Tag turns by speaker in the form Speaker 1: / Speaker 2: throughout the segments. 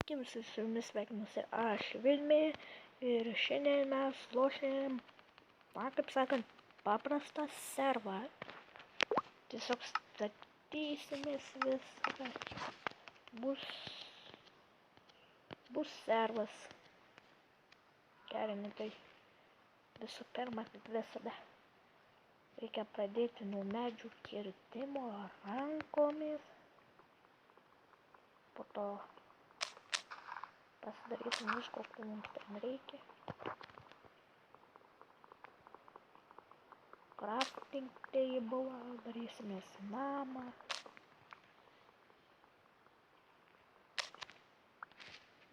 Speaker 1: Sveiki visi, su jumis sveikinuosi aš Vilmė ir šiandien mes lošėm, kaip sakant, paprastą servą. Tiesiog statysimės viską. Bus servas. Gerai, tai visų pirma, kaip visada, reikia pradėti nuo medžių kirtimo rankomis. Po to pasidarysim visko, ko mums ten reikia. Crafting table, darysimės namą.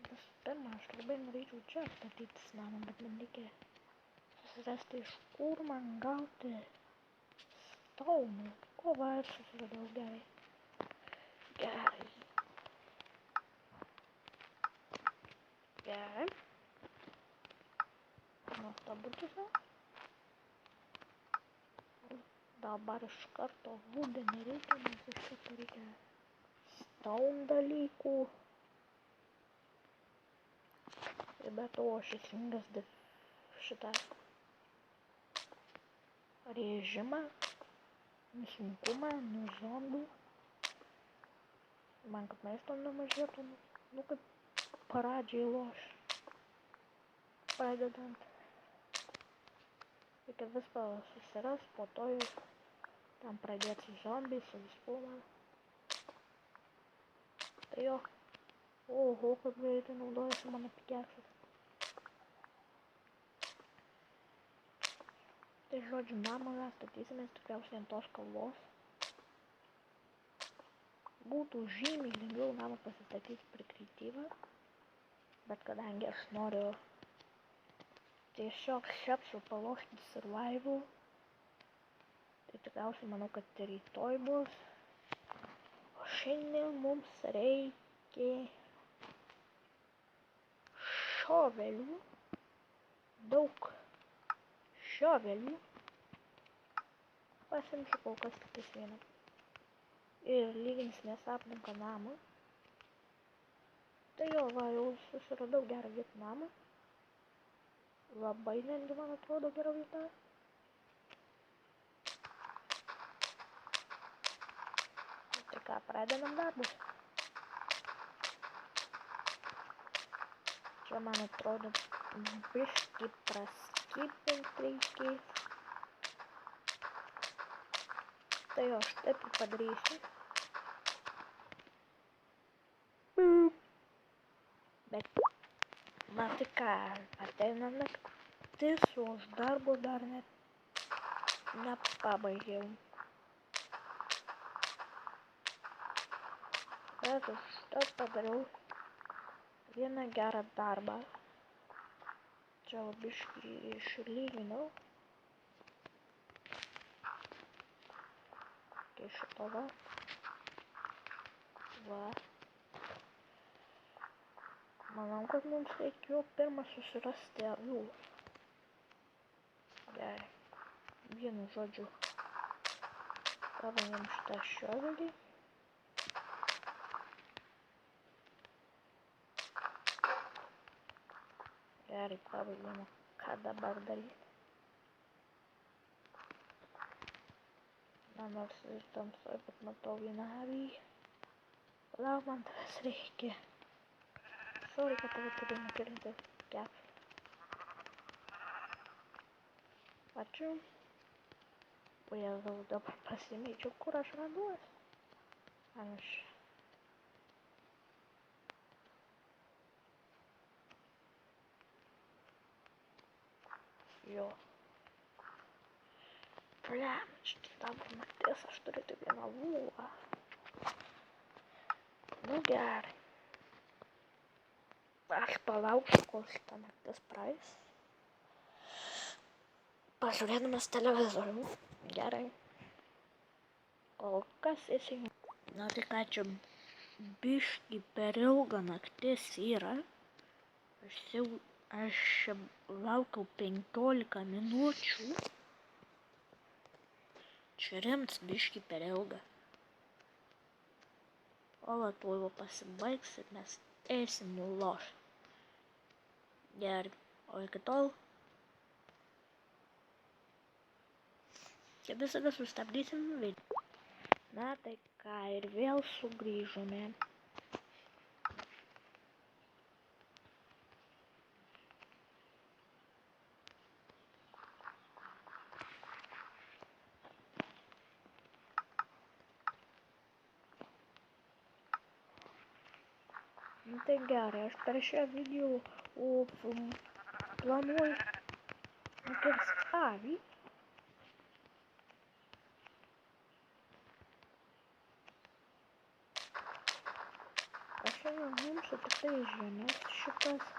Speaker 1: Visų pirma, aš labai norėčiau čia statytis namą, bet man reikia susirasti, iš kur man gauti stone. O va, aš susiradau, gerai. Gerai. Nuostabu tiesiog. Dabar iš karto wood nereikia, nes iš karto reikia stone dalykų. Ir be to aš įsijungęs šitą režimą, sunkumą, nuo zombių. Man kad maisto nemažėtų, kaip pradžiai loš. Pradedant. Reikia viską susiras, po to jau tam pradėti zombiai, suvispūmą. Tai jo. Oho, kaip greitai naudojasi mano pikeksas. Tai žodžiu, namą mes statysimės tikriausiai ant tos kalvos. Būtų žymiai lengviau namą pasistatyti prie kreatyvą. Bet kadangi aš noriu tiesiog šiapsiu palošti survival, tai tikriausiai manau, kad rytoj bus. O šiandien mums reikia šovelių, daug šovelių. Pasimsiu kol kas tik vieną. Ir lyginsimės aplinką namą. Tai jo, va, jau susiradau gerą vietą namą. Labai netgi, man atrodo, gera vieta. Tai ką, pradedam darbus. Čia, man atrodo, biškį praskipint reikės. Tai jo, aš taip padarysiu. Bet, na tai ką, ateina naktis, o aš darbo dar net nepabaigiau. Bet aš taip padariau vieną gerą darbą. Čia biškį išlyginau. Kai šito va. Manau, kad mums reikėjo pirmą susirasti avių. Gerai. Vienu žodžiu. Pabaigėm šitą šiovelį. Gerai, pabaigėm. Ką dabar daryti? Na, nors ir tamsoj, bet matau vieną avį. Palauk, man tavęs reikia. Sorry, kad tave turiu nukirinti kepšą. Ačiū. O jėzau, dabar pasimėčiau, kur aš raduosi. Aš. Jo. Blem, šitą dabar naktis, aš turiu tik vieną lūvą. Nu gerai. Aš palauksiu, kol šitą naktis praeis. Pažiūrėdamas televizorių. Gerai. Kol kas įsijungiu. Na tai ką, čia biškį per ilga naktis yra. Aš laukiau 15 minučių. Čia rimts biškį per ilga. O va, tuoj pasibaigs ir mes Eisim ulos. Gerai, o iki tol čia visada sustabdysim video. Na tai ką, ir vėl sugrįžome. Nu tai gerai, aš per šią video planuoju nukirst avį. Aš šiandien imsiu tik tai žemės šitas.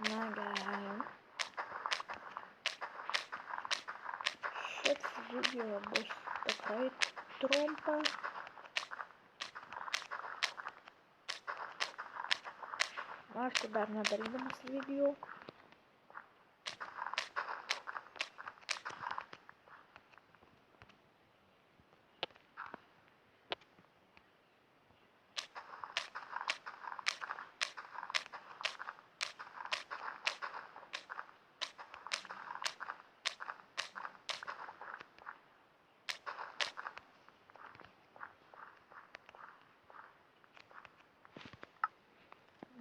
Speaker 1: Na gerai. Šis video bus tikrai trumpas. Aišku, dar nedarydamas video.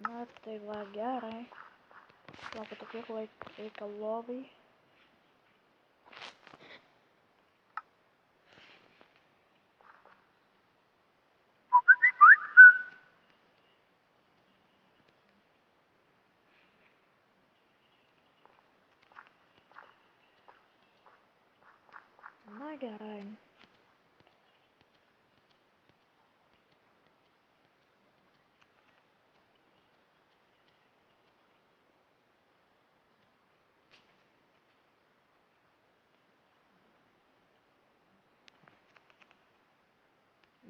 Speaker 1: Na tai va gerai. Laukite kiek reikia lovai. Na gerai.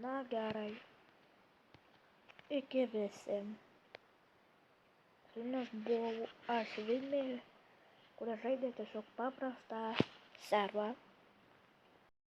Speaker 1: Na gerai. Iki visi. Su jumis buvau aš Vilmė, kuris žaidė tiesiog paprastą servą.